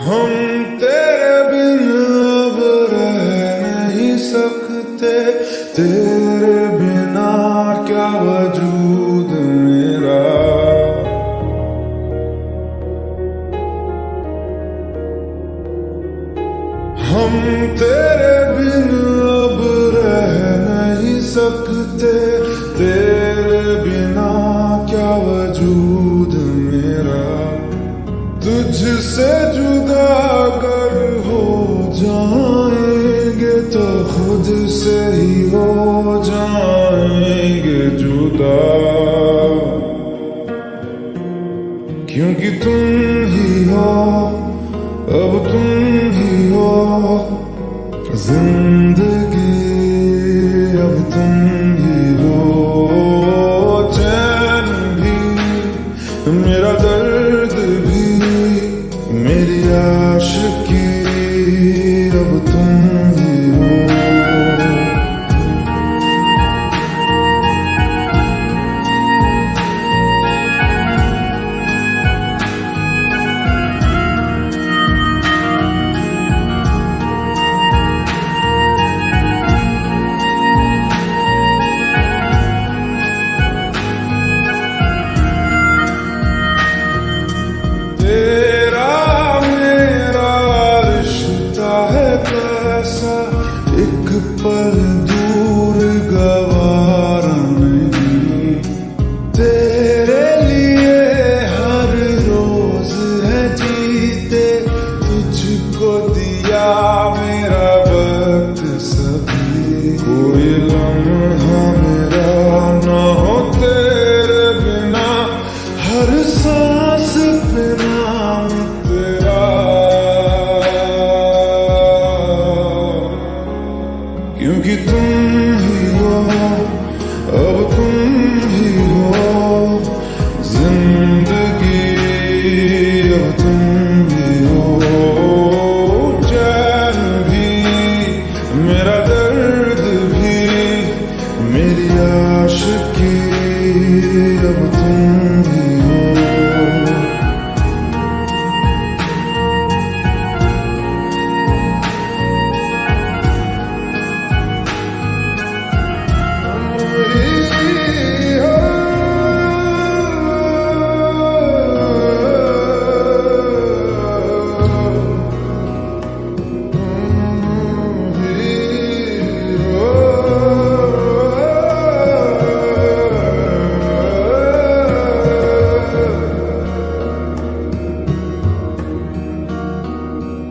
हम तेरे बिन अब रह नहीं सकते, तेरे बिना क्या वजूद मेरा। हम तेरे बिन अब रह नहीं सकते, तेरे बिना क्या वजूद मेरा। तुझसे जुदा अगर हो जाएंगे तो खुद से ही हो जाएंगे जुदा, क्योंकि तुम ही हो, अब तुम ही हो जिंदगी, अब तुम ही हो चैन भी, मेरा दर्द भी, मेरी आशिकी, अब तुम ही हो। एक पल दूर गवारा नहीं, तेरे लिए हर रोज है जीते, तुझको दिया मेरा वक्त सभी। कोई लम्हा मेरा ना हो तेरे बिना, हर सांस पे नाम तेरा, क्योंकि तुम ही हो, अब तुम ही हो जिंदगी, अब तुम ही हो चैन भी, मेरा दर्द भी, मेरी आशिकी, अब तुम ही हो।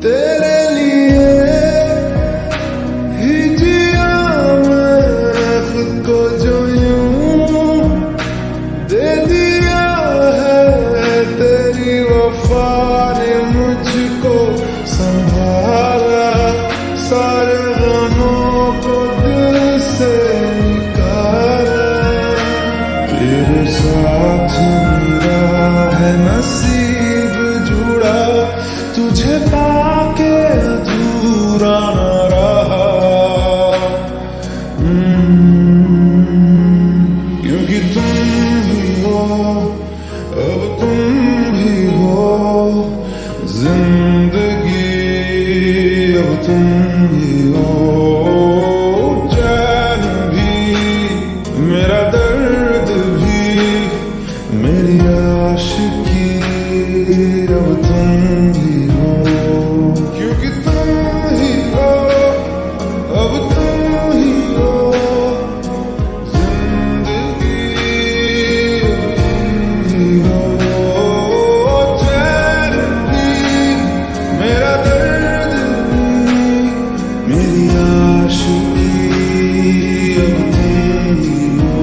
तेरे लिए ही जिया मैं खुद को, जो यूं दे दिया है तेरी वफा ने मुझको संभाला, सारे गमों को दिल से निकाला। तेरे साथ मेरा है नसीब जुड़ा, तुझे पाके अधूरा न रहा, क्योंकि तुम ही हो, अब तुम ही हो जिंदगी, अब तुम ही हो चैन भी, मेरा दर्द भी, मेरी आशिकी, अब तुम ही हो, क्योंकि तुम ही हो, अब तुम ही हो जिंदगी, अब तुम ही हो चैन भी, मेरा दर्द भी, मेरी आशिकी, अब तुम ही हो।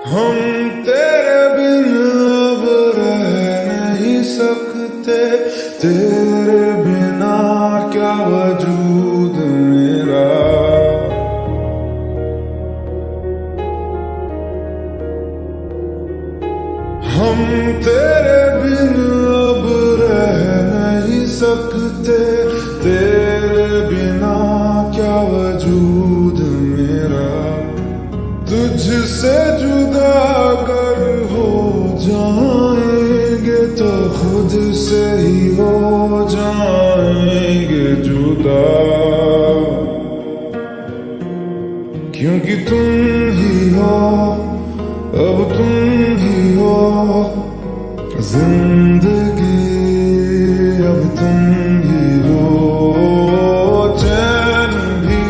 हम तेरे बिन अब रह नहीं सकते, तेरे बिना क्या वजूद मेरा। क्योंकि तुम ही हो, अब तुम ही हो जिंदगी, अब तुम ही हो चैन भी,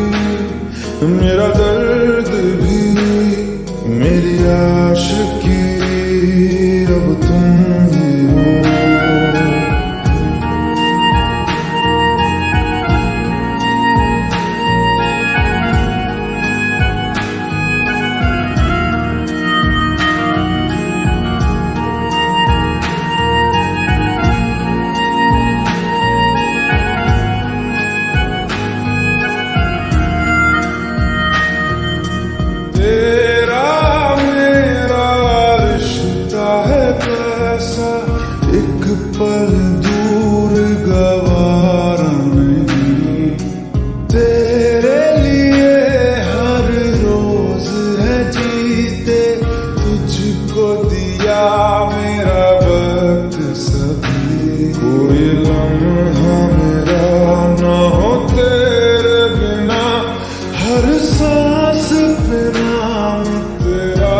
मेरा दर्द भी, मेरी आशिकी, अब तुम ही हो। एक पल दूर गवारा नहीं, तेरे लिए हर रोज है जीते, तुझको दिया मेरा वक्त सभी, कोई लम्हा मेरा ना हो तेरे बिना, हर सांस पे नाम तेरा,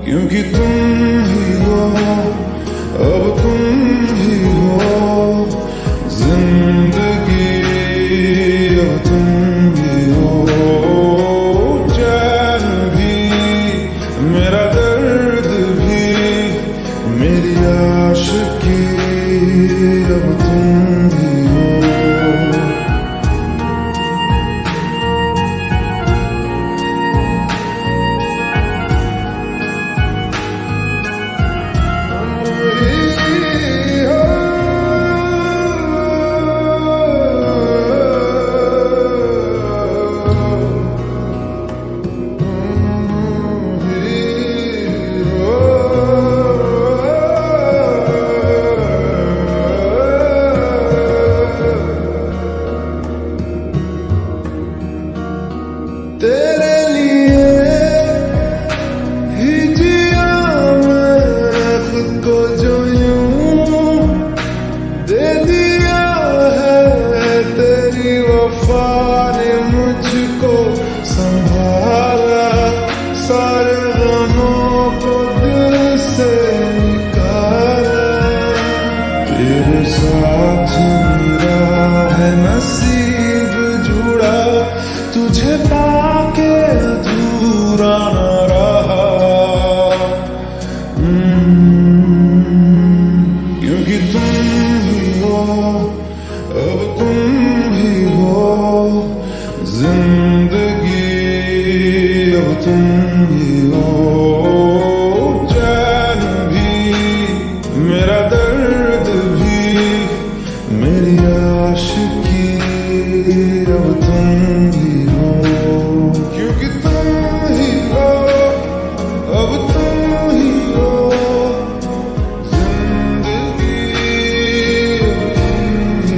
क्योंकि तुम ही हो, अब तुम ही हो जिंदगी, अब तुम ही हो चैन भी, मेरा दर्द भी, मेरी आशिकी, अब तुम ही हो। तेरे लिए ही जिया मैं खुद को, जो यूं दे दिया है तेरी वफा ने मुझको संभाला, सारे गमों को दिल से निकाला, तेरे साथ मेरा है नसीब जुड़ा, तुझे पाके अधूरा न रहा, क्योंकि तुम ही हो, अब तुम ही हो जिंदगी, अब तुम ही हो चैन भी, मेरा दर्द भी, मेरी आशिकी, अब तुम ही हो, क्योंकि तुम ही हो, अब तुम ही हो जिंदगी, अब तुम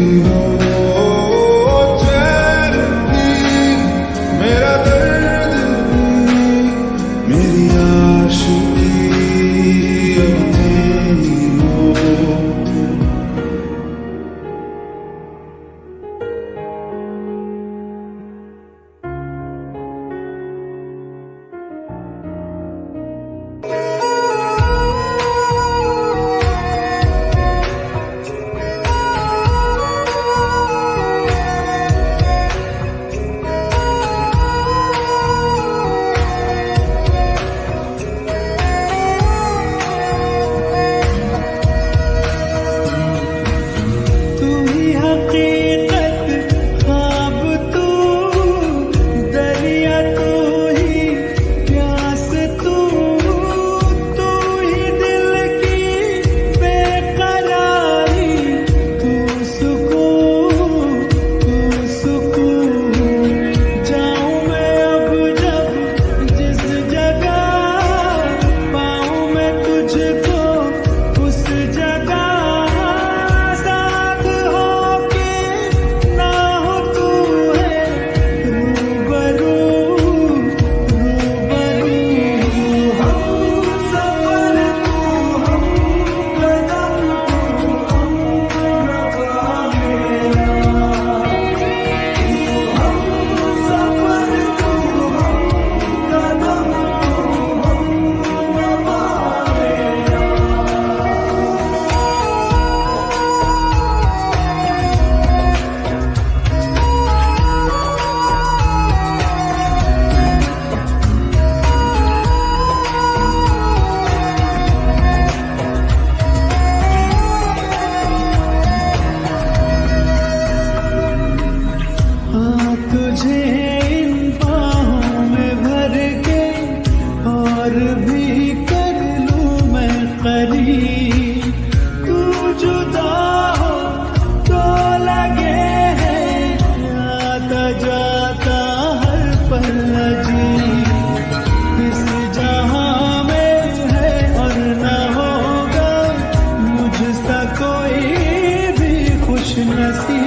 नसीब